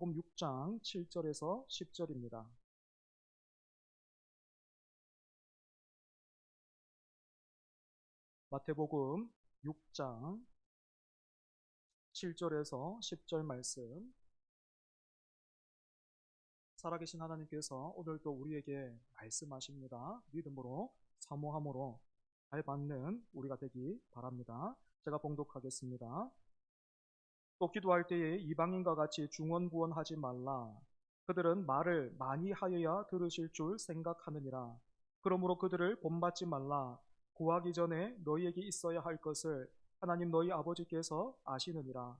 마태복음 6장 7절에서 10절입니다. 마태복음 6장 7절에서 10절 말씀. 살아계신 하나님께서 오늘도 우리에게 말씀하십니다. 믿음으로 사모함으로 잘 받는 우리가 되기 바랍니다. 제가 봉독하겠습니다. 또 기도할 때에 이방인과 같이 중언부언하지 말라. 그들은 말을 많이 하여야 들으실 줄 생각하느니라. 그러므로 그들을 본받지 말라. 구하기 전에 너희에게 있어야 할 것을 하나님 너희 아버지께서 아시느니라.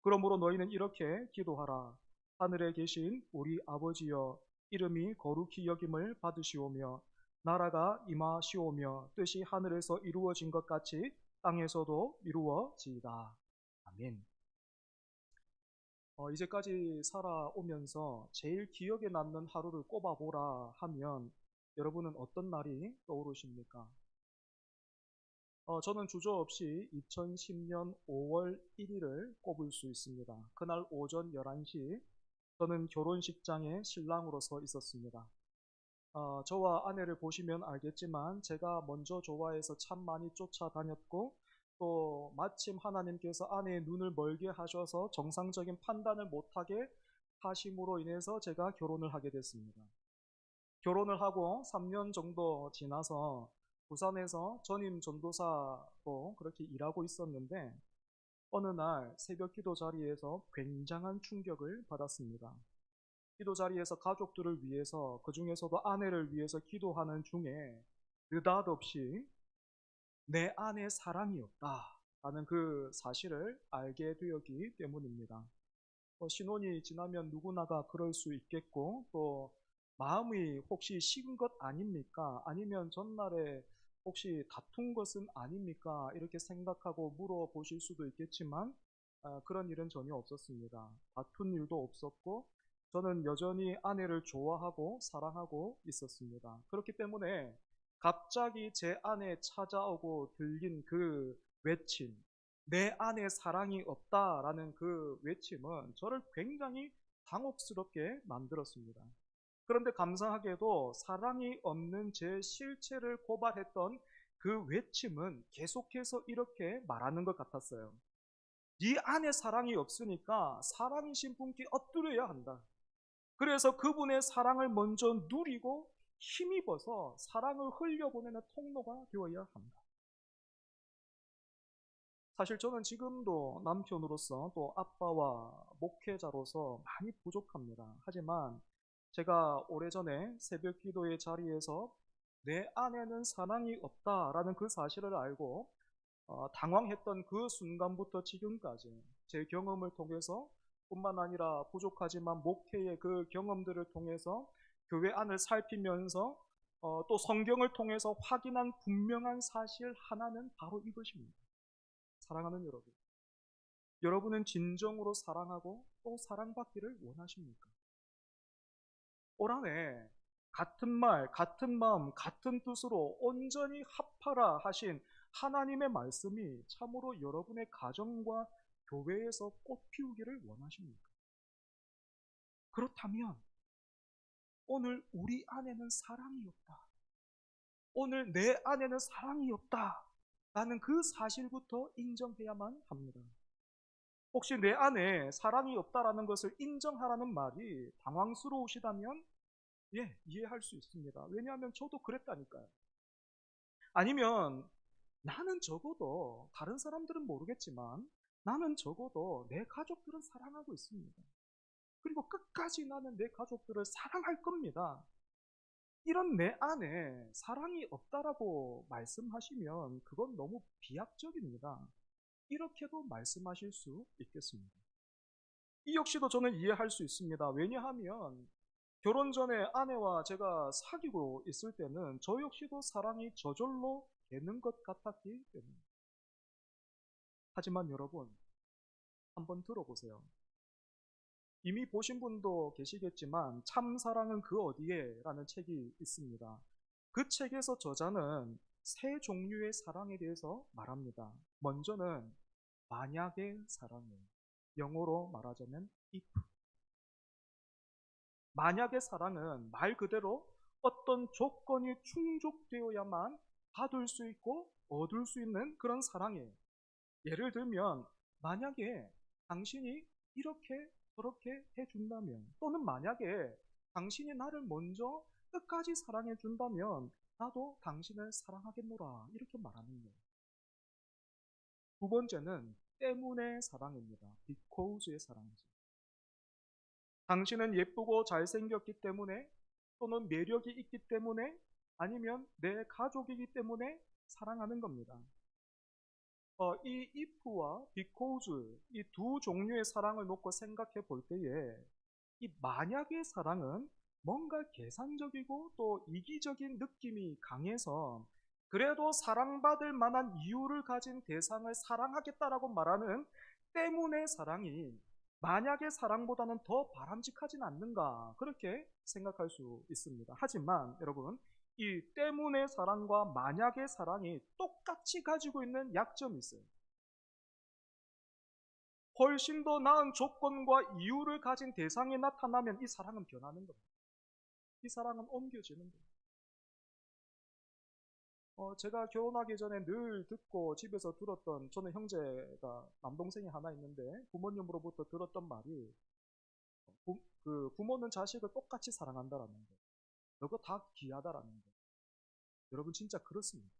그러므로 너희는 이렇게 기도하라. 하늘에 계신 우리 아버지여, 이름이 거룩히 여김을 받으시오며 나라가 임하시오며 뜻이 하늘에서 이루어진 것 같이 땅에서도 이루어지이다. 아멘. 이제까지 살아오면서 제일 기억에 남는 하루를 꼽아보라 하면 여러분은 어떤 날이 떠오르십니까? 저는 주저없이 2010년 5월 1일을 꼽을 수 있습니다. 그날 오전 11시 저는 결혼식장에 신랑으로서 있었습니다. 저와 아내를 보시면 알겠지만 제가 먼저 좋아해서 참 많이 쫓아다녔고 또 마침 하나님께서 아내의 눈을 멀게 하셔서 정상적인 판단을 못하게 하심으로 인해서 제가 결혼을 하게 됐습니다. 결혼을 하고 3년 정도 지나서 부산에서 전임 전도사로 그렇게 일하고 있었는데 어느 날 새벽 기도 자리에서 굉장한 충격을 받았습니다. 기도 자리에서 가족들을 위해서 그 중에서도 아내를 위해서 기도하는 중에 느닷없이 내 안에 사랑이 없다라는 그 사실을 알게 되었기 때문입니다. 신혼이 지나면 누구나가 그럴 수 있겠고 또 마음이 혹시 식은 것 아닙니까? 아니면 전날에 혹시 다툰 것은 아닙니까? 이렇게 생각하고 물어보실 수도 있겠지만 그런 일은 전혀 없었습니다. 다툰 일도 없었고 저는 여전히 아내를 좋아하고 사랑하고 있었습니다. 그렇기 때문에 갑자기 제 안에 찾아오고 들린 그 외침, 내 안에 사랑이 없다라는 그 외침은 저를 굉장히 당혹스럽게 만들었습니다. 그런데 감사하게도 사랑이 없는 제 실체를 고발했던 그 외침은 계속해서 이렇게 말하는 것 같았어요. 네 안에 사랑이 없으니까 사랑이신 분께 엎드려야 한다. 그래서 그분의 사랑을 먼저 누리고 힘입어서 사랑을 흘려보내는 통로가 되어야 한다. 사실 저는 지금도 남편으로서 또 아빠와 목회자로서 많이 부족합니다. 하지만 제가 오래전에 새벽 기도의 자리에서 내 안에는 사랑이 없다라는 그 사실을 알고 당황했던 그 순간부터 지금까지 제 경험을 통해서 뿐만 아니라 부족하지만 목회의 그 경험들을 통해서 교회 안을 살피면서 또 성경을 통해서 확인한 분명한 사실 하나는 바로 이것입니다. 사랑하는 여러분, 여러분은 진정으로 사랑하고 또 사랑받기를 원하십니까? 올 한해 같은 말, 같은 마음, 같은 뜻으로 온전히 합하라 하신 하나님의 말씀이 참으로 여러분의 가정과 교회에서 꽃 피우기를 원하십니까? 그렇다면 오늘 우리 안에는 사랑이 없다. 오늘 내 안에는 사랑이 없다. 라는 그 사실부터 인정해야만 합니다. 혹시 내 안에 사랑이 없다라는 것을 인정하라는 말이 당황스러우시다면 예, 이해할 수 있습니다. 왜냐하면 저도 그랬다니까요. 아니면 나는 적어도 다른 사람들은 모르겠지만 나는 적어도 내 가족들은 사랑하고 있습니다. 그리고 끝까지 나는 내 가족들을 사랑할 겁니다. 이런 내 안에 사랑이 없다라고 말씀하시면 그건 너무 비약적입니다. 이렇게도 말씀하실 수 있겠습니다. 이 역시도 저는 이해할 수 있습니다. 왜냐하면 결혼 전에 아내와 제가 사귀고 있을 때는 저 역시도 사랑이 저절로 되는 것 같았기 때문에. 하지만 여러분, 한번 들어보세요. 이미 보신 분도 계시겠지만 참사랑은 그 어디에? 라는 책이 있습니다. 그 책에서 저자는 세 종류의 사랑에 대해서 말합니다. 먼저는 만약의 사랑이에요. 영어로 말하자면 if. 만약의 사랑은 말 그대로 어떤 조건이 충족되어야만 받을 수 있고 얻을 수 있는 그런 사랑이에요. 예를 들면 만약에 당신이 이렇게 저렇게 해준다면, 또는 만약에 당신이 나를 먼저 끝까지 사랑해 준다면 나도 당신을 사랑하겠노라, 이렇게 말하는 거예요. 두 번째는 때문에 사랑입니다. because의 사랑이죠. 당신은 예쁘고 잘생겼기 때문에, 또는 매력이 있기 때문에, 아니면 내 가족이기 때문에 사랑하는 겁니다. 이 if와 because, 이 두 종류의 사랑을 놓고 생각해 볼 때에 이 만약의 사랑은 뭔가 계산적이고 또 이기적인 느낌이 강해서, 그래도 사랑받을 만한 이유를 가진 대상을 사랑하겠다라고 말하는 때문에 사랑이 만약의 사랑보다는 더 바람직하진 않는가, 그렇게 생각할 수 있습니다. 하지만 여러분, 이 때문의 사랑과 만약의 사랑이 똑같이 가지고 있는 약점이 있어요. 훨씬 더 나은 조건과 이유를 가진 대상이 나타나면 이 사랑은 변하는 겁니다. 이 사랑은 옮겨지는 거예요. 제가 결혼하기 전에 늘 듣고 집에서 들었던, 저는 형제가 남동생이 하나 있는데 부모님으로부터 들었던 말이, 부모는 자식을 똑같이 사랑한다라는 거예요. 너가 다 귀하다라는 거예요. 여러분, 진짜 그렇습니다.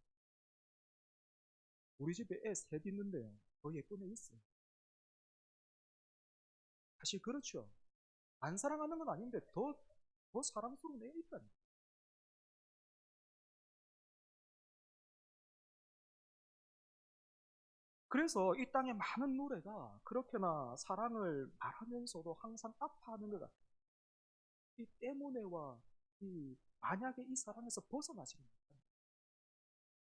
우리 집에 애 셋 있는데요, 더 예쁜 애 있어요. 사실 그렇죠. 안 사랑하는 건 아닌데 더 사랑스러운 애 있다니. 그래서 이 땅에 많은 노래가 그렇게나 사랑을 말하면서도 항상 아파하는 것 같아요. 이 때문에와 이 만약에 이 사랑에서 벗어나지 못해요.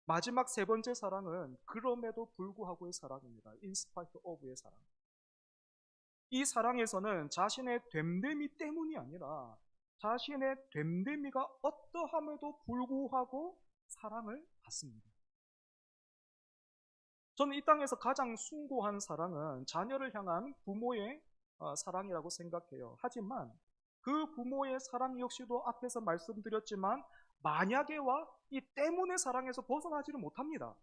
마지막 세 번째 사랑은 그럼에도 불구하고의 사랑입니다. In spite of의 사랑. 이 사랑에서는 자신의 됨됨이 때문이 아니라 자신의 됨됨이가 어떠함에도 불구하고 사랑을 받습니다. 저는 이 땅에서 가장 숭고한 사랑은 자녀를 향한 부모의 사랑이라고 생각해요. 하지만 그 부모의 사랑 역시도 앞에서 말씀드렸지만 만약에와 이 때문의 사랑에서 벗어나지를 못합니다.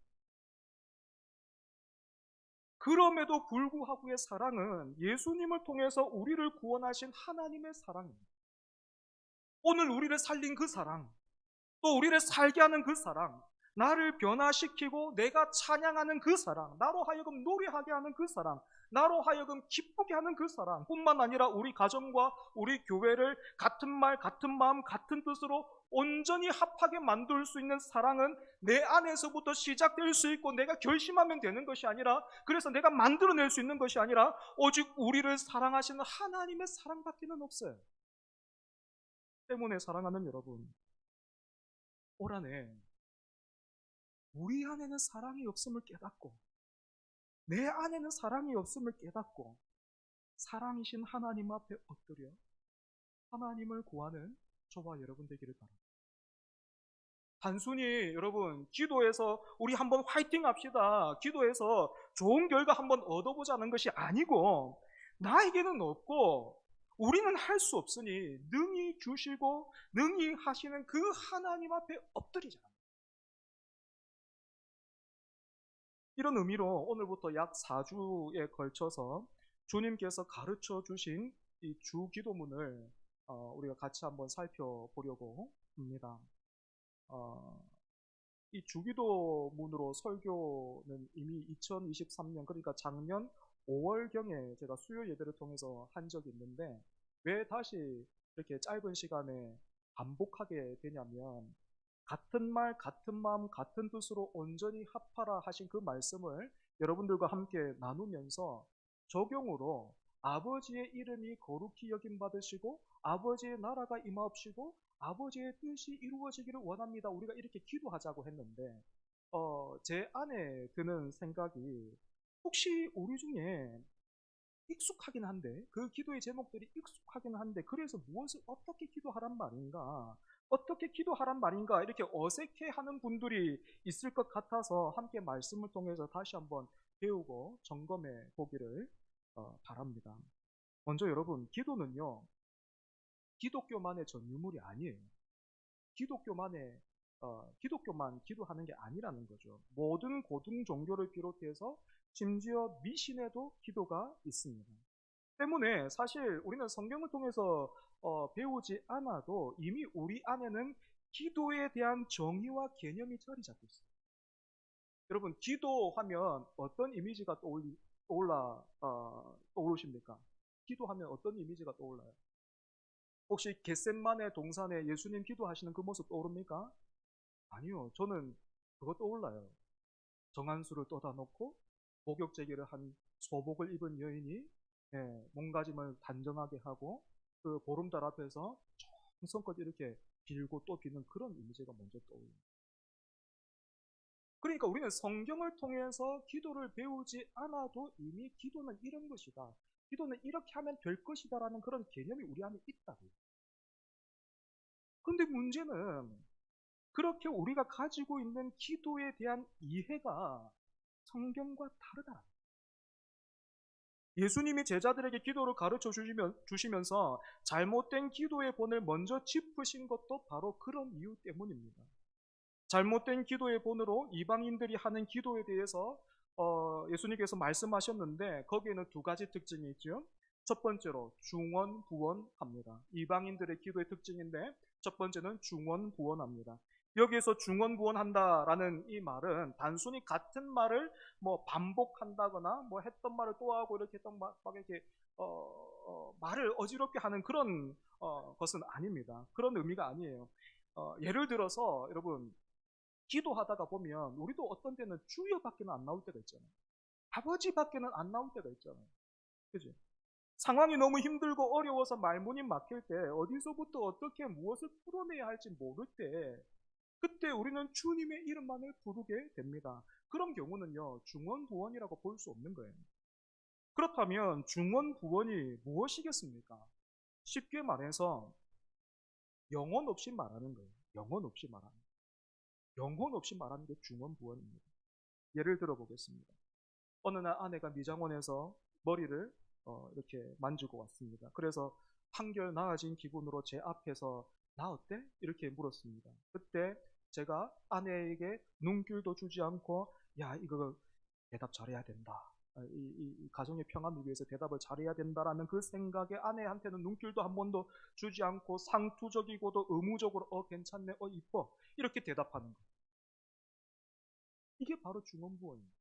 그럼에도 불구하고의 사랑은 예수님을 통해서 우리를 구원하신 하나님의 사랑입니다. 오늘 우리를 살린 그 사랑, 또 우리를 살게 하는 그 사랑, 나를 변화시키고 내가 찬양하는 그 사랑, 나로 하여금 노래하게 하는 그 사랑, 나로 하여금 기쁘게 하는 그 사랑 뿐만 아니라 우리 가정과 우리 교회를 같은 말, 같은 마음, 같은 뜻으로 온전히 합하게 만들 수 있는 사랑은 내 안에서부터 시작될 수 있고, 내가 결심하면 되는 것이 아니라, 그래서 내가 만들어낼 수 있는 것이 아니라 오직 우리를 사랑하시는 하나님의 사랑밖에는 없어요. 때문에 사랑하는 여러분, 올 한해 우리 안에는 사랑이 없음을 깨닫고, 내 안에는 사랑이 없음을 깨닫고, 사랑이신 하나님 앞에 엎드려 하나님을 구하는 저와 여러분 되기를 바랍니다. 단순히 여러분, 기도해서 우리 한번 화이팅 합시다, 기도해서 좋은 결과 한번 얻어보자는 것이 아니고, 나에게는 없고 우리는 할 수 없으니 능히 주시고 능히 하시는 그 하나님 앞에 엎드리자. 이런 의미로 오늘부터 약 4주에 걸쳐서 주님께서 가르쳐 주신 이 주 기도문을 우리가 같이 한번 살펴보려고 합니다. 이 주기도문으로 설교는 이미 2023년, 그러니까 작년 5월경에 제가 수요 예배를 통해서 한 적이 있는데, 왜 다시 이렇게 짧은 시간에 반복하게 되냐면, 같은 말, 같은 마음, 같은 뜻으로 온전히 합하라 하신 그 말씀을 여러분들과 함께 나누면서 적용으로 아버지의 이름이 거룩히 여김 받으시고 아버지의 나라가 임하옵시고 아버지의 뜻이 이루어지기를 원합니다, 우리가 이렇게 기도하자고 했는데, 제 안에 드는 생각이, 혹시 우리 중에 익숙하긴 한데, 그 기도의 제목들이 익숙하긴 한데, 그래서 무엇을 어떻게 기도하란 말인가, 어떻게 기도하란 말인가 이렇게 어색해하는 분들이 있을 것 같아서 함께 말씀을 통해서 다시 한번 배우고 점검해 보기를 바랍니다. 먼저 여러분, 기도는요, 기독교만의 전유물이 아니에요. 기독교만 기도하는 게 아니라는 거죠. 모든 고등 종교를 비롯해서 심지어 미신에도 기도가 있습니다. 때문에 사실 우리는 성경을 통해서 배우지 않아도 이미 우리 안에는 기도에 대한 정의와 개념이 자리 잡고 있어요. 여러분, 기도하면 어떤 이미지가 떠오르십니까? 기도하면 어떤 이미지가 떠올라요? 혹시 겟셋만의 동산에 예수님 기도하시는 그 모습 떠오릅니까? 아니요. 저는 그거 떠올라요. 정한수를 떠다 놓고 목욕제기를 한 소복을 입은 여인이 몸가짐을 단정하게 하고 그 보름달 앞에서 정성껏 이렇게 빌고 또 비는 그런 이미지가 먼저 떠올라요. 그러니까 우리는 성경을 통해서 기도를 배우지 않아도 이미 기도는 이런 것이다. 기도는 이렇게 하면 될 것이다 라는 그런 개념이 우리 안에 있다고요. 그런데 문제는 그렇게 우리가 가지고 있는 기도에 대한 이해가 성경과 다르다. 예수님이 제자들에게 기도를 가르쳐 주시면서 잘못된 기도의 본을 먼저 짚으신 것도 바로 그런 이유 때문입니다. 잘못된 기도의 본으로 이방인들이 하는 기도에 대해서 예수님께서 말씀하셨는데 거기에는 두 가지 특징이 있죠. 첫 번째로 중언부언합니다. 이방인들의 기도의 특징인데 첫 번째는 중언부언합니다. 여기에서 중언부언한다라는 이 말은 단순히 같은 말을 뭐 반복한다거나 뭐 했던 말을 또 하고 이렇게 했던 막 이렇게 말을 어지럽게 하는 그런 것은 아닙니다. 그런 의미가 아니에요. 예를 들어서 여러분 기도하다가 보면 우리도 어떤 때는 주여밖에는 안 나올 때가 있잖아요. 아버지밖에는 안 나올 때가 있잖아요. 그죠? 상황이 너무 힘들고 어려워서 말문이 막힐 때 어디서부터 어떻게 무엇을 풀어내야 할지 모를 때 그때 우리는 주님의 이름만을 부르게 됩니다. 그런 경우는요 중언부언이라고 볼 수 없는 거예요. 그렇다면 중언부언이 무엇이겠습니까? 쉽게 말해서 영혼 없이 말하는 거예요. 영혼 없이 말하는 거예요. 영혼 없이 말하는 게 중언부언입니다. 예를 들어 보겠습니다. 어느 날 아내가 미장원에서 머리를 이렇게 만지고 왔습니다. 그래서 한결 나아진 기분으로 제 앞에서 나 어때? 이렇게 물었습니다. 그때 제가 아내에게 눈길도 주지 않고 야 이거 대답 잘해야 된다. 이 가정의 평안을 위해서 대답을 잘해야 된다라는 그 생각에 아내한테는 눈길도 한 번도 주지 않고 상투적이고도 의무적으로 괜찮네 이뻐 이렇게 대답하는 거. 이게 바로 중언부언입니다.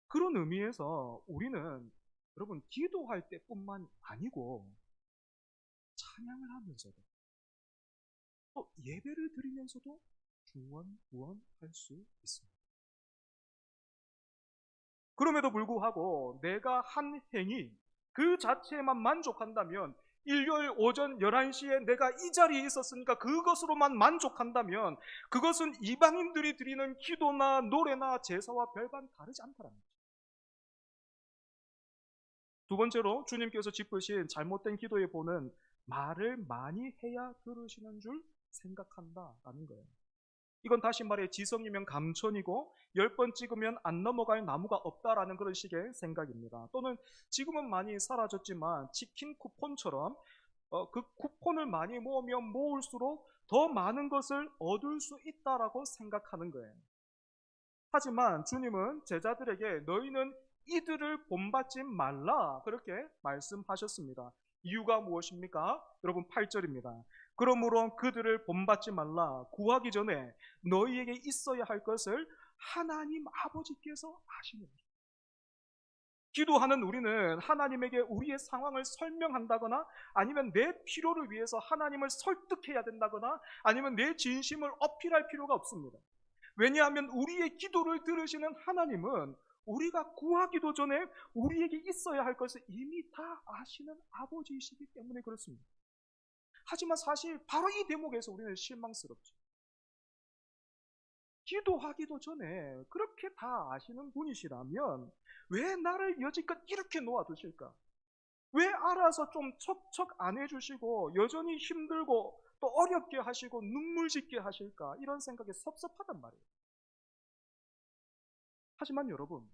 그런 의미에서 우리는 여러분 기도할 때뿐만 아니고 찬양을 하면서도 또 예배를 드리면서도 중언부언할 수 있습니다. 그럼에도 불구하고 내가 한 행위 그 자체에만 만족한다면 일요일 오전 11시에 내가 이 자리에 있었으니까 그것으로만 만족한다면 그것은 이방인들이 드리는 기도나 노래나 제사와 별반 다르지 않다라는 거죠. 두 번째로 주님께서 짚으신 잘못된 기도의 본은 말을 많이 해야 들으시는 줄 생각한다라는 거예요. 이건 다시 말해 지성이면 감천이고 10번 찍으면 안 넘어갈 나무가 없다라는 그런 식의 생각입니다. 또는 지금은 많이 사라졌지만 치킨 쿠폰처럼 그 쿠폰을 많이 모으면 모을수록 더 많은 것을 얻을 수 있다라고 생각하는 거예요. 하지만 주님은 제자들에게 너희는 이들을 본받지 말라 그렇게 말씀하셨습니다. 이유가 무엇입니까? 여러분 8절입니다. 그러므로 그들을 본받지 말라. 구하기 전에 너희에게 있어야 할 것을 하나님 아버지께서 아시느니라. 기도하는 우리는 하나님에게 우리의 상황을 설명한다거나 아니면 내 필요를 위해서 하나님을 설득해야 된다거나 아니면 내 진심을 어필할 필요가 없습니다. 왜냐하면 우리의 기도를 들으시는 하나님은 우리가 구하기도 전에 우리에게 있어야 할 것을 이미 다 아시는 아버지이시기 때문에 그렇습니다. 하지만 사실 바로 이 대목에서 우리는 실망스럽죠. 기도하기도 전에 그렇게 다 아시는 분이시라면 왜 나를 여지껏 이렇게 놓아두실까? 왜 알아서 좀 척척 안 해주시고 여전히 힘들고 또 어렵게 하시고 눈물 짓게 하실까? 이런 생각이 섭섭하단 말이에요. 하지만 여러분,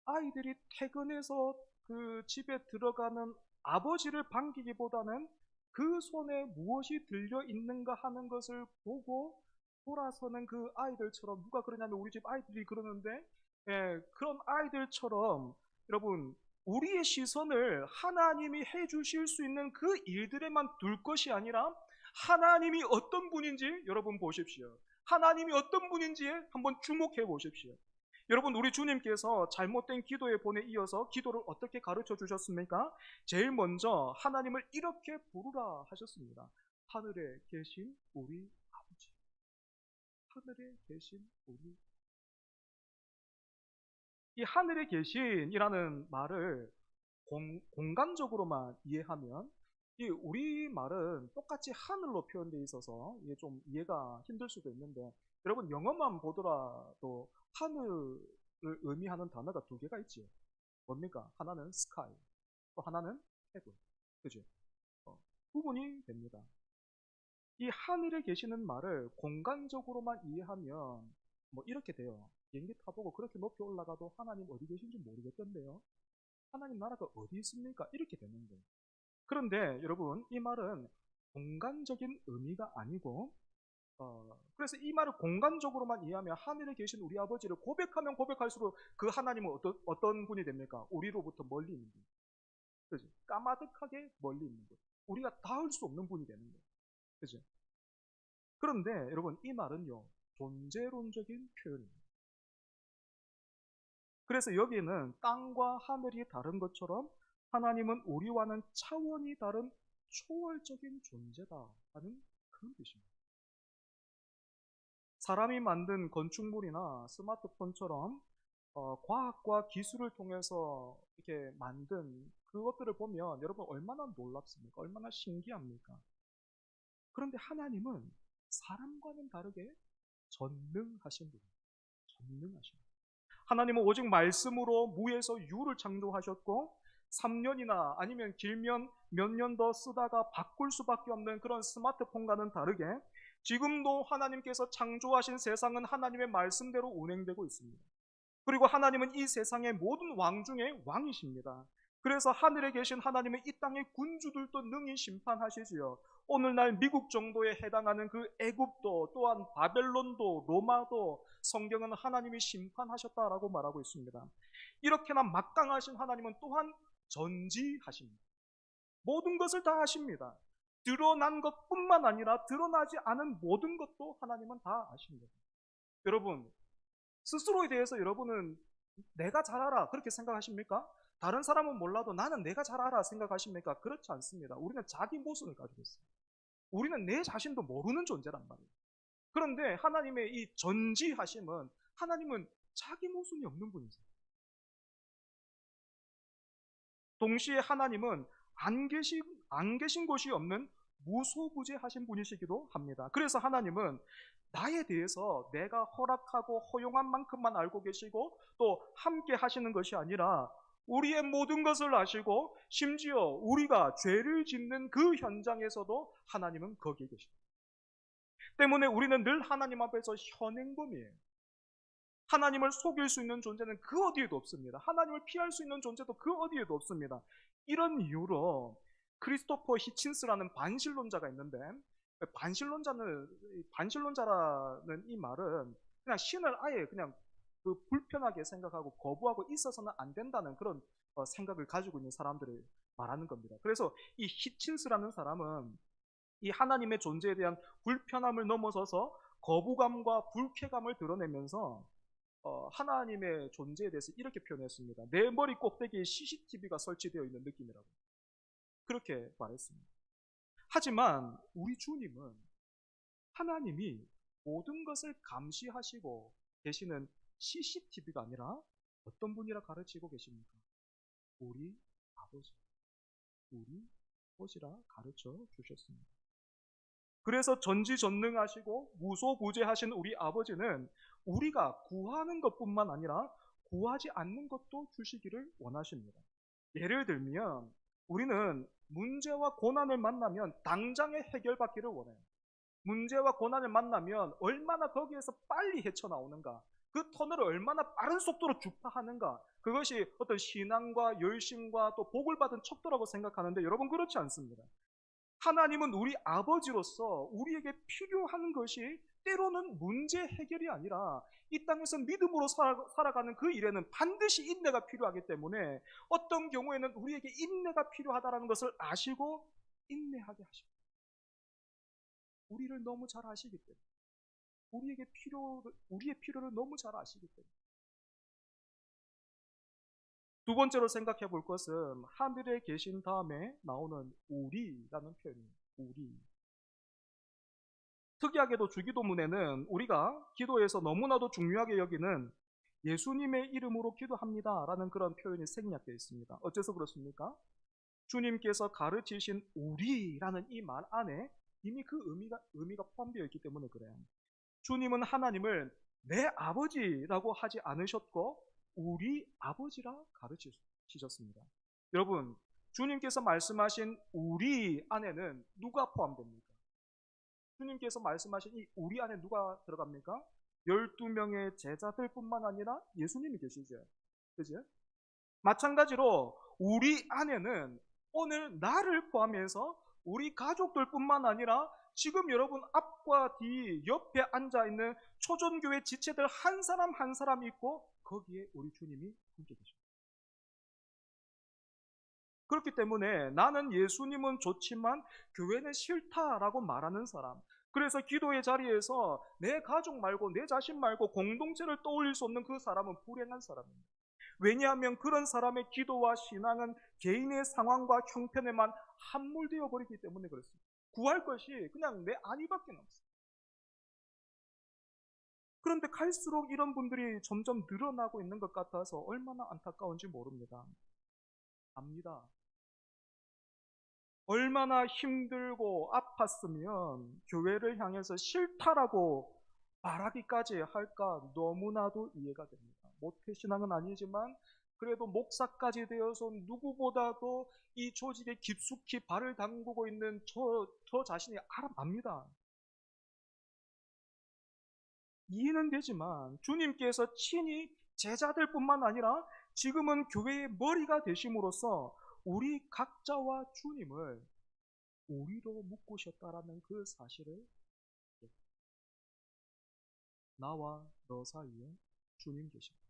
아이들이 퇴근해서 그 집에 들어가는 아버지를 반기기보다는 그 손에 무엇이 들려 있는가 하는 것을 보고 돌아서는 그 아이들처럼, 누가 그러냐면 우리 집 아이들이 그러는데, 그런 아이들처럼 여러분, 우리의 시선을 하나님이 해주실 수 있는 그 일들에만 둘 것이 아니라 하나님이 어떤 분인지 여러분 보십시오. 하나님이 어떤 분인지에 한번 주목해 보십시오. 여러분, 우리 주님께서 잘못된 기도의 본에 이어서 기도를 어떻게 가르쳐 주셨습니까? 제일 먼저 하나님을 이렇게 부르라 하셨습니다. 하늘에 계신 우리 아버지. 하늘에 계신 우리. 이 하늘에 계신이라는 말을 공간적으로만 이해하면, 이 우리 말은 똑같이 하늘로 표현되어 있어서 이게 좀 이해가 힘들 수도 있는데, 여러분 영어만 보더라도 하늘을 의미하는 단어가 두 개가 있죠. 뭡니까? 하나는 sky, 또 하나는 heaven. 그죠? 구분이 됩니다. 이 하늘에 계시는 말을 공간적으로만 이해하면 뭐 이렇게 돼요. 비행기 타보고 그렇게 높이 올라가도 하나님 어디 계신지 모르겠던데요. 하나님 나라가 어디 있습니까? 이렇게 되는 거예요. 그런데 여러분, 이 말은 공간적인 의미가 아니고, 그래서 이 말을 공간적으로만 이해하면 하늘에 계신 우리 아버지를 고백하면 고백할수록 그 하나님은 어떤 분이 됩니까? 우리로부터 멀리 있는 분. 그죠? 까마득하게 멀리 있는 분. 우리가 닿을 수 없는 분이 되는 거예요. 그죠? 그런데 여러분, 이 말은요, 존재론적인 표현입니다. 그래서 여기는 땅과 하늘이 다른 것처럼 하나님은 우리와는 차원이 다른 초월적인 존재다 하는 그런 뜻입니다. 사람이 만든 건축물이나 스마트폰처럼 과학과 기술을 통해서 이렇게 만든 그것들을 보면 여러분 얼마나 놀랍습니까? 얼마나 신기합니까? 그런데 하나님은 사람과는 다르게 전능하신 분입니다. 전능하신 분. 하나님은 오직 말씀으로 무에서 유를 창조하셨고 3년이나 아니면 길면 몇 년 더 쓰다가 바꿀 수밖에 없는 그런 스마트폰과는 다르게 지금도 하나님께서 창조하신 세상은 하나님의 말씀대로 운행되고 있습니다. 그리고 하나님은 이 세상의 모든 왕 중에 왕이십니다. 그래서 하늘에 계신 하나님은 이 땅의 군주들도 능히 심판하시지요. 오늘날 미국 정도에 해당하는 그 애굽도, 또한 바벨론도, 로마도 성경은 하나님이 심판하셨다라고 말하고 있습니다. 이렇게나 막강하신 하나님은 또한 전지하십니다. 모든 것을 다 하십니다. 드러난 것뿐만 아니라 드러나지 않은 모든 것도 하나님은 다 아십니다. 여러분, 스스로에 대해서 여러분은 내가 잘 알아 그렇게 생각하십니까? 다른 사람은 몰라도 나는 내가 잘 알아 생각하십니까? 그렇지 않습니다. 우리는 자기 모순을 가지고 있어요. 우리는 내 자신도 모르는 존재란 말이에요. 그런데 하나님의 이 전지하심은, 하나님은 자기 모순이 없는 분이세요. 동시에 하나님은 안 계신 곳이 없는 무소부재하신 분이시기도 합니다. 그래서 하나님은 나에 대해서 내가 허락하고 허용한 만큼만 알고 계시고 또 함께 하시는 것이 아니라 우리의 모든 것을 아시고 심지어 우리가 죄를 짓는 그 현장에서도 하나님은 거기에 계십니다. 때문에 우리는 늘 하나님 앞에서 현행범이에요. 하나님을 속일 수 있는 존재는 그 어디에도 없습니다. 하나님을 피할 수 있는 존재도 그 어디에도 없습니다. 이런 이유로 크리스토퍼 히친스라는 반신론자가 있는데, 반신론자라는 이 말은 그냥 신을 아예 그냥 그 불편하게 생각하고 거부하고 있어서는 안 된다는 그런 생각을 가지고 있는 사람들을 말하는 겁니다. 그래서 이 히친스라는 사람은 이 하나님의 존재에 대한 불편함을 넘어서서 거부감과 불쾌감을 드러내면서 하나님의 존재에 대해서 이렇게 표현했습니다. 내 머리 꼭대기에 CCTV가 설치되어 있는 느낌이라고 그렇게 말했습니다. 하지만 우리 주님은 하나님이 모든 것을 감시하시고 계시는 CCTV가 아니라 어떤 분이라 가르치고 계십니까? 우리 아버지, 우리 아버지라 가르쳐 주셨습니다. 그래서 전지전능하시고 무소부재하신 우리 아버지는 우리가 구하는 것뿐만 아니라 구하지 않는 것도 주시기를 원하십니다. 예를 들면 우리는 문제와 고난을 만나면 당장에 해결받기를 원해요. 문제와 고난을 만나면 얼마나 거기에서 빨리 헤쳐나오는가, 그 터널을 얼마나 빠른 속도로 주파하는가, 그것이 어떤 신앙과 열심과 또 복을 받은 척도라고 생각하는데 여러분 그렇지 않습니다. 하나님은 우리 아버지로서 우리에게 필요한 것이 때로는 문제 해결이 아니라 이 땅에서 믿음으로 살아가는 그 일에는 반드시 인내가 필요하기 때문에 어떤 경우에는 우리에게 인내가 필요하다는 것을 아시고 인내하게 하십니다. 우리를 너무 잘 아시기 때문에 우리의 필요를 너무 잘 아시기 때문에. 두 번째로 생각해 볼 것은 하늘에 계신 다음에 나오는 우리라는 표현입니다. 우리. 특이하게도 주기도문에는 우리가 기도에서 너무나도 중요하게 여기는 예수님의 이름으로 기도합니다 라는 그런 표현이 생략되어 있습니다. 어째서 그렇습니까? 주님께서 가르치신 우리라는 이 말 안에 이미 그 의미가 포함되어 있기 때문에 그래요. 주님은 하나님을 내 아버지라고 하지 않으셨고 우리 아버지라 가르치셨습니다. 여러분, 주님께서 말씀하신 우리 안에는 누가 포함됩니까? 주님께서 말씀하신 이 우리 안에 누가 들어갑니까? 12명의 제자들 뿐만 아니라 예수님이 계시죠. 그죠? 마찬가지로 우리 안에는 오늘 나를 포함해서 우리 가족들 뿐만 아니라 지금 여러분 앞과 뒤 옆에 앉아있는 초전교회 지체들 한 사람 한 사람 있고 거기에 우리 주님이 함께 계십니다. 그렇기 때문에 나는 예수님은 좋지만 교회는 싫다라고 말하는 사람, 그래서 기도의 자리에서 내 가족 말고 내 자신 말고 공동체를 떠올릴 수 없는 그 사람은 불행한 사람입니다. 왜냐하면 그런 사람의 기도와 신앙은 개인의 상황과 형편에만 함몰되어 버리기 때문에 그렇습니다. 구할 것이 그냥 내 안위밖에 없습니다. 그런데 갈수록 이런 분들이 점점 늘어나고 있는 것 같아서 얼마나 안타까운지 모릅니다. 압니다. 얼마나 힘들고 아팠으면 교회를 향해서 싫다라고 말하기까지 할까 너무나도 이해가 됩니다. 모태신앙은 아니지만 그래도 목사까지 되어서 누구보다도 이 조직에 깊숙이 발을 담그고 있는 저 자신이 압니다. 이해는 되지만 주님께서 친히 제자들뿐만 아니라 지금은 교회의 머리가 되심으로써 우리 각자와 주님을 우리로 묶으셨다라는 그 사실을 나와 너 사이에 주님 계십니다.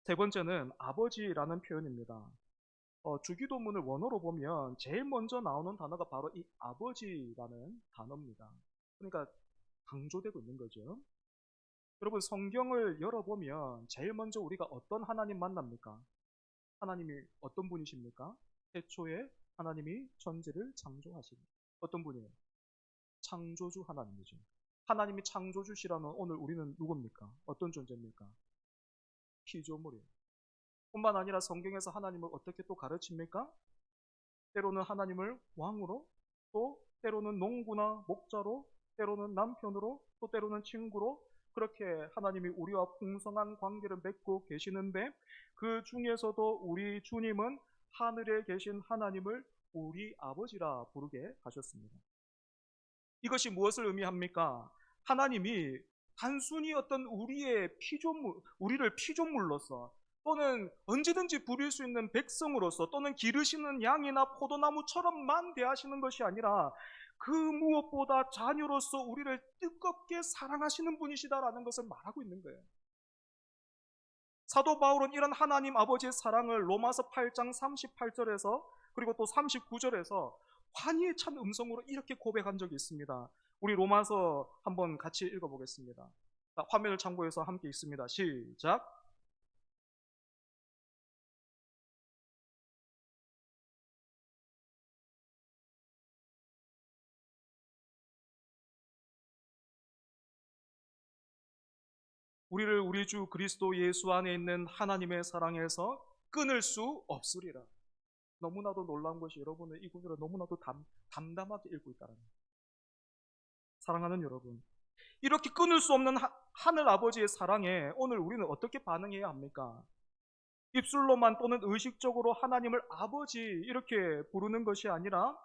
세 번째는 아버지라는 표현입니다. 주기도문을 원어로 보면 제일 먼저 나오는 단어가 바로 이 아버지라는 단어입니다. 그러니까 강조되고 있는 거죠. 여러분 성경을 열어보면 제일 먼저 우리가 어떤 하나님 만납니까? 하나님이 어떤 분이십니까? 태초에 하나님이 천지를 창조하십니다. 어떤 분이에요? 창조주 하나님이죠. 하나님이 창조주시라면 오늘 우리는 누굽니까? 어떤 존재입니까? 피조물이에요. 뿐만 아니라 성경에서 하나님을 어떻게 또 가르칩니까? 때로는 하나님을 왕으로, 또 때로는 농부나 목자로, 때로는 남편으로, 또 때로는 친구로 그렇게 하나님이 우리와 풍성한 관계를 맺고 계시는데 그 중에서도 우리 주님은 하늘에 계신 하나님을 우리 아버지라 부르게 하셨습니다. 이것이 무엇을 의미합니까? 하나님이 단순히 어떤 우리를 피조물로서 또는 언제든지 부릴 수 있는 백성으로서 또는 기르시는 양이나 포도나무처럼만 대하시는 것이 아니라 그 무엇보다 자녀로서 우리를 뜨겁게 사랑하시는 분이시다라는 것을 말하고 있는 거예요. 사도 바울은 이런 하나님 아버지의 사랑을 로마서 8장 38절에서 그리고 또 39절에서 환희에 찬 음성으로 이렇게 고백한 적이 있습니다. 우리 로마서 한번 같이 읽어보겠습니다. 화면을 참고해서 함께 읽습니다. 시작. 우리를 우리 주 그리스도 예수 안에 있는 하나님의 사랑에서 끊을 수 없으리라. 너무나도 놀라운 것이 여러분은 이 구절을 너무나도 담담하게 읽고 있다는 거예요. 사랑하는 여러분, 이렇게 끊을 수 없는 하늘 아버지의 사랑에 오늘 우리는 어떻게 반응해야 합니까? 입술로만 또는 의식적으로 하나님을 아버지 이렇게 부르는 것이 아니라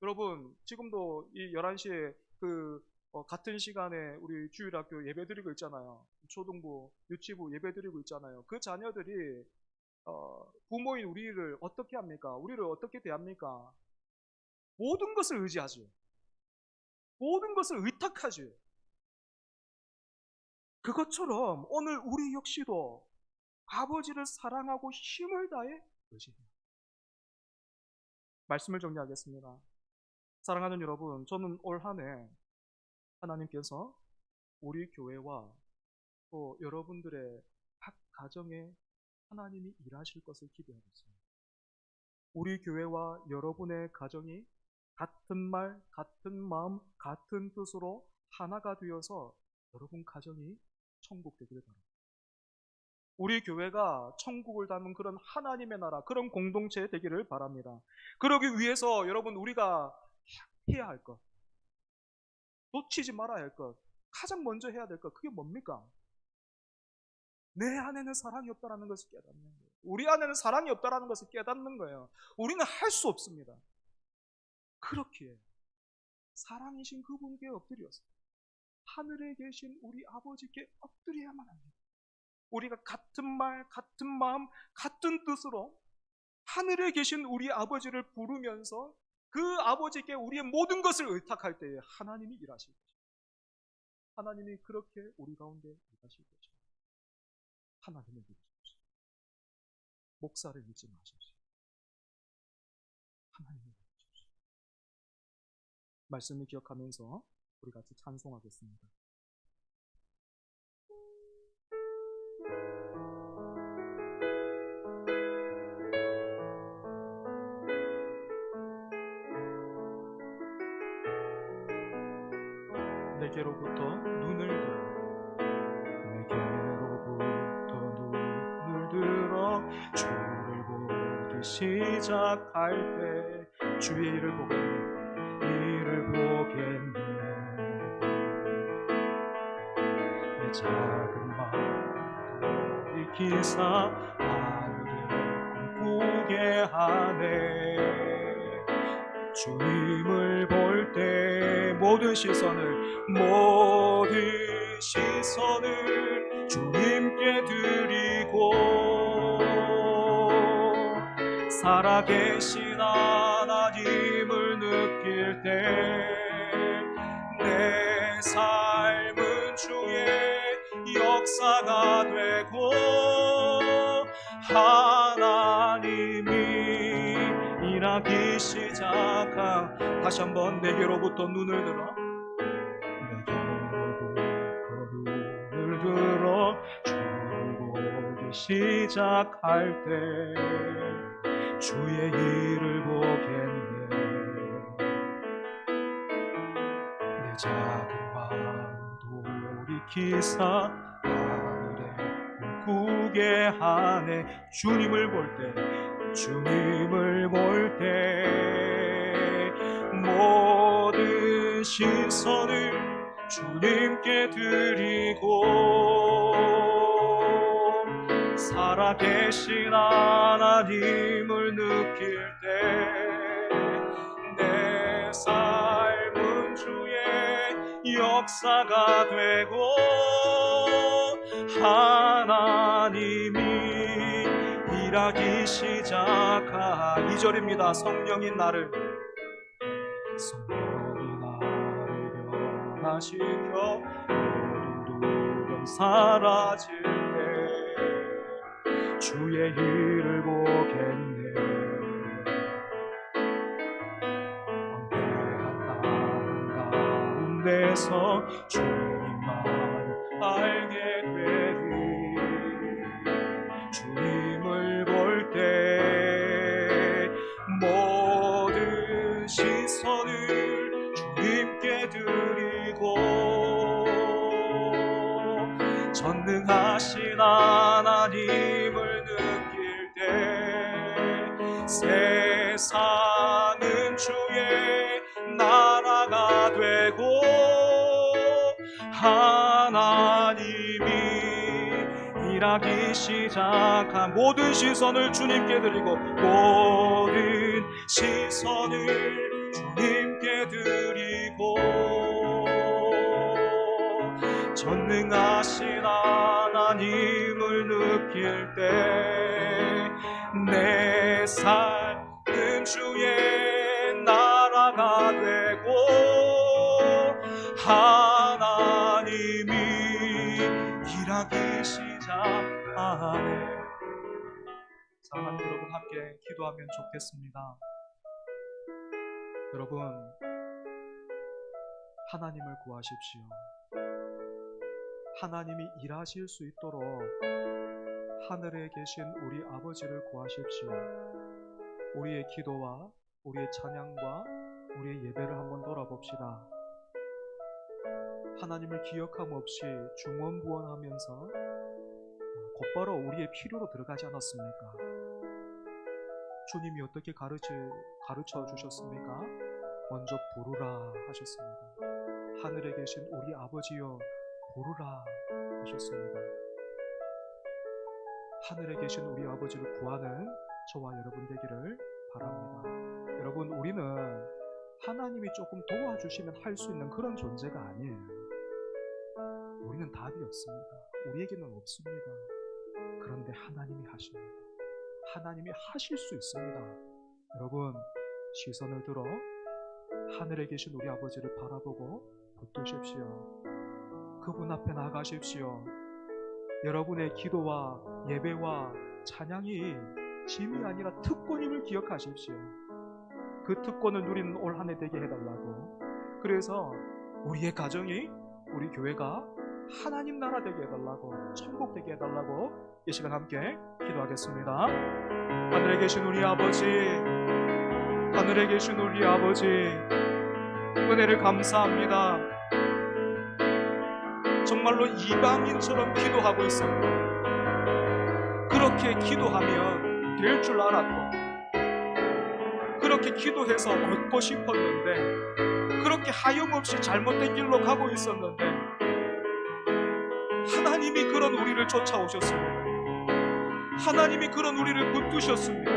여러분 지금도 이 11시에 그 같은 시간에 우리 주일학교 예배드리고 있잖아요. 초등부, 유치부 예배드리고 있잖아요. 그 자녀들이 부모인 우리를 어떻게 합니까? 우리를 어떻게 대합니까? 모든 것을 의지하죠. 모든 것을 의탁하죠. 그것처럼 오늘 우리 역시도 아버지를 사랑하고 힘을 다해 의지해요. 말씀을 정리하겠습니다. 사랑하는 여러분, 저는 올 한 해 하나님께서 우리 교회와 또 여러분들의 각 가정에 하나님이 일하실 것을 기대하고 있습니다. 우리 교회와 여러분의 가정이 같은 말, 같은 마음, 같은 뜻으로 하나가 되어서 여러분 가정이 천국 되기를 바랍니다. 우리 교회가 천국을 닮은 그런 하나님의 나라, 그런 공동체 되기를 바랍니다. 그러기 위해서 여러분 우리가 해야 할 것, 놓치지 말아야 할 것, 가장 먼저 해야 될 것, 그게 뭡니까? 내 안에는 사랑이 없다는 것을 깨닫는 거예요. 우리 안에는 사랑이 없다는 것을 깨닫는 거예요. 우리는 할 수 없습니다. 그렇기에 사랑이신 그분께 엎드려서 하늘에 계신 우리 아버지께 엎드려야만 합니다. 우리가 같은 말, 같은 마음, 같은 뜻으로 하늘에 계신 우리 아버지를 부르면서 그 아버지께 우리의 모든 것을 의탁할 때에 하나님이 일하실 것입니다. 하나님이 그렇게 우리 가운데 일하실 것입니다. 하나님을 믿으십시오. 목사를 믿지 마십시오. 하나님을 믿으십시오. 말씀을 기억하면서 우리 같이 찬송하겠습니다. 내게로부터 눈을 들어 주를 보기 시작할 때 주의 일을 보겠네. 내 작은 마음을 익히사 하늘을 꿈꾸게 하네. 주님을 볼 때 모든 시선을 주님께 드리고 살아계신 하나님을 느낄 때 내 삶은 주의 역사가 되고 하나님이 일하기 시작한 다시 한번 내게로부터 눈을 들어 주를 보기 시작할 때 주의 일을 보겠네. 내 작은 마음 돌이키사 하늘에 꿈꾸게 하네. 주님을 볼 때 모든 시선을 주님께 드리고 살아계신 하나님을 느낄 때 내 삶은 주의 역사가 되고 하나님이 일하기 시작한 2절입니다. 성령이 나를 변화시켜 모든 두려움 사라질 때 주의 일을 보겠네. 광대한 땅 가운데서 주님만 알게 되리. 주님을 볼 때 모든 시선을 주님께 드리고 전능하신 하나님을 느낄 때 세상은 주의 나라가 되고 하나님이 일하기 시작한 모든 시선을 주님께 드리고 모든 시선을 주님께 드리고 전능하신 하나님을 느낄 때 내 삶은 주의 나라가 되고 하나님이 일하기 시작하네. 사랑하는 여러분, 함께 기도하면 좋겠습니다. 여러분, 하나님을 구하십시오. 하나님이 일하실 수 있도록 하늘에 계신 우리 아버지를 구하십시오. 우리의 기도와 우리의 찬양과 우리의 예배를 한번 돌아봅시다. 하나님을 기억함 없이 중언부언하면서 곧바로 우리의 필요로 들어가지 않았습니까? 주님이 어떻게 가르쳐 주셨습니까? 먼저 부르라 하셨습니다. 하늘에 계신 우리 아버지여 부르라 하셨습니다. 하늘에 계신 우리 아버지를 구하는 저와 여러분 되기를 바랍니다. 여러분, 우리는 하나님이 조금 도와주시면 할 수 있는 그런 존재가 아니에요. 우리는 답이 없습니다. 우리에게는 없습니다. 그런데 하나님이 하십니다. 하나님이 하실 수 있습니다. 여러분, 시선을 들어 하늘에 계신 우리 아버지를 바라보고 붙드십시오. 그분 앞에 나가십시오. 여러분의 기도와 예배와 찬양이 짐이 아니라 특권임을 기억하십시오. 그 특권을 누리는 올 한 해 되게 해달라고. 그래서 우리의 가정이, 우리 교회가 하나님 나라 되게 해달라고, 천국 되게 해달라고 이 시간 함께 기도하겠습니다. 하늘에 계신 우리 아버지, 하늘에 계신 우리 아버지, 은혜를 감사합니다. 정말로 이방인처럼 기도하고 있습니다. 그렇게 기도하면 될 줄 알았고, 그렇게 기도해서 얻고 싶었는데, 그렇게 하염없이 잘못된 길로 가고 있었는데, 하나님이 그런 우리를 쫓아오셨습니다. 하나님이 그런 우리를 붙드셨습니다.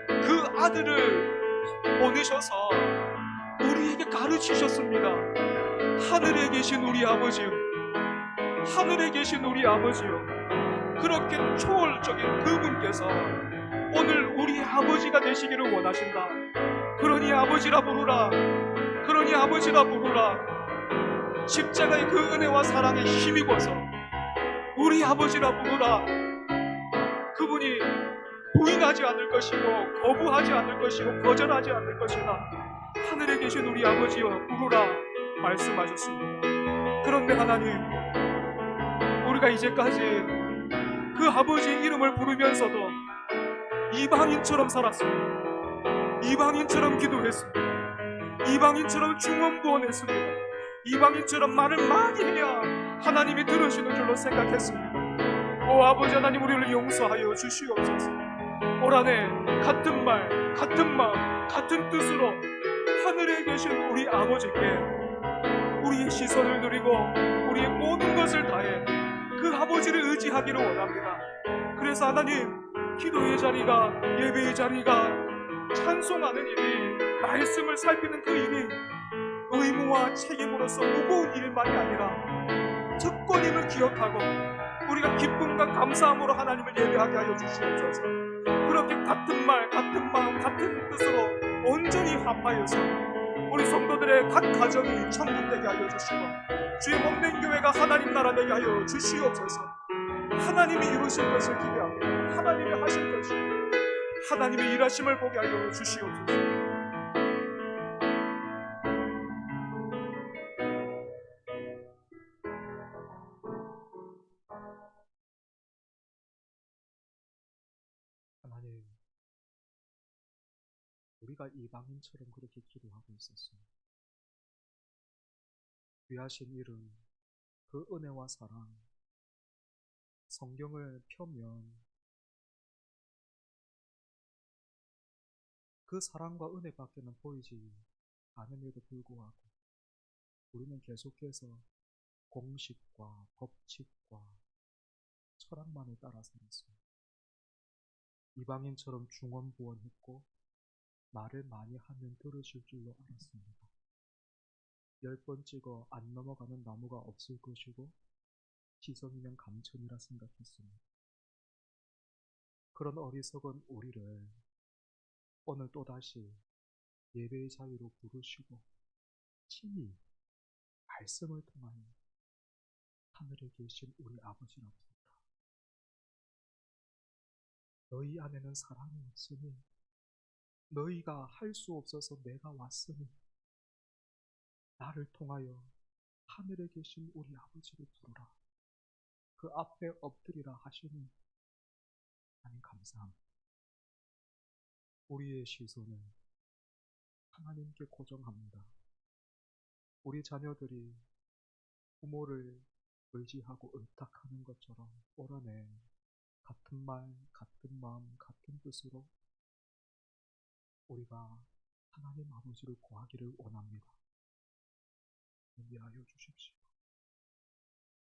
그 아들을 보내셔서 우리에게 가르치셨습니다. 하늘에 계신 우리 아버지요, 하늘에 계신 우리 아버지요, 그렇게 초월적인 그분께서 오늘 우리의 아버지가 되시기를 원하신다. 그러니 아버지라 부르라, 그러니 아버지라 부르라. 십자가의 그 은혜와 사랑에 힘입어서 우리 아버지라 부르라. 그분이 부인하지 않을 것이고, 거부하지 않을 것이고, 거절하지 않을 것이다. 하늘에 계신 우리 아버지여 부르라 말씀하셨습니다. 그런데 하나님, 우리가 이제까지 그 아버지의 이름을 부르면서도 이방인처럼 살았습니다. 이방인처럼 기도했습니다. 이방인처럼 중언부언했습니다. 이방인처럼 말을 많이 해야 하나님이 들으시는 줄로 생각했습니다. 오 아버지 하나님, 우리를 용서하여 주시옵소서. 올 한 해 같은 말, 같은 마음, 같은 뜻으로 하늘에 계신 우리 아버지께 우리의 시선을 드리고 우리의 모든 것을 다해 그 아버지를 의지하기를 원합니다. 그래서 하나님, 기도의 자리가, 예배의 자리가, 찬송하는 일이, 말씀을 살피는 그 일이 의무와 책임으로서 무거운 일만이 아니라 특권임을 기억하고 우리가 기쁨과 감사함으로 하나님을 예배하게 하여 주시옵소서. 그렇게 같은 말, 같은 마음, 같은 뜻으로 온전히 합하여서 우리 성도들의 각 가정이 천국 되게 하여 주시고 주의 몸된 교회가 하나님 나라 되게 하여 주시옵소서. 하나님이 이루실 것을 기대합니다. 하나님이 하실 것이, 하나님의 일하심을 보게 하여 주시옵소서. 하나님, 우리가 이방인처럼 그렇게 기도하고 있었습니다. 귀하신 이름, 그 은혜와 사랑, 성경을 펴면 그 사랑과 은혜밖에는 보이지 않음에도 불구하고 우리는 계속해서 공식과 법칙과 철학만을 따라 살았습니다. 이방인처럼 중언부언했고 말을 많이 하면 들으실 줄로 알았습니다. 10번 찍어 안 넘어가는 나무가 없을 것이고 지성이면 감천이라 생각했습니다. 그런 어리석은 우리를 오늘 또다시 예배의 자리로 부르시고 친히 말씀을 통하여 하늘에 계신 우리 아버지라 부르라. 너희 안에는 사랑이 없으니 너희가 할 수 없어서 내가 왔으니 나를 통하여 하늘에 계신 우리 아버지를 부르라. 그 앞에 엎드리라 하시니 하나님 감사합니다. 우리의 시선을 하나님께 고정합니다. 우리 자녀들이 부모를 의지하고 의탁하는 것처럼 올 한해 같은 말, 같은 마음, 같은 뜻으로 우리가 하나님 아버지를 구하기를 원합니다. 이해하여 주십시오.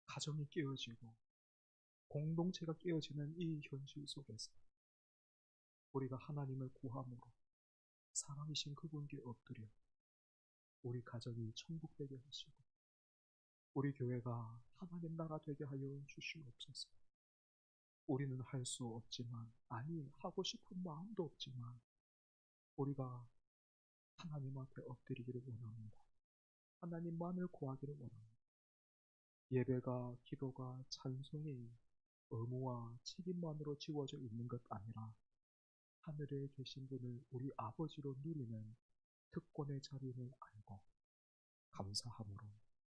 가정이 깨어지고 공동체가 깨어지는 이 현실 속에서 우리가 하나님을 구함으로 살아계신 그분께 엎드려 우리 가정이 천국되게 하시고 우리 교회가 하나님 나라 되게 하여 주시옵소서. 우리는 할 수 없지만, 아니 하고 싶은 마음도 없지만 우리가 하나님 앞에 엎드리기를 원합니다. 하나님만을 구하기를 원합니다. 예배가, 기도가, 찬송이 의무와 책임만으로 지워져 있는 것 아니라 하늘에 계신 분을 우리 아버지로 누리는 특권의 자리를 알고 감사함으로,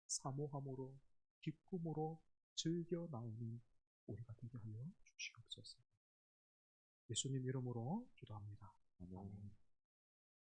사모함으로, 기쁨으로 즐겨 나오는 우리가 되게 하여 주시옵소서. 예수님 이름으로 기도합니다. 아멘.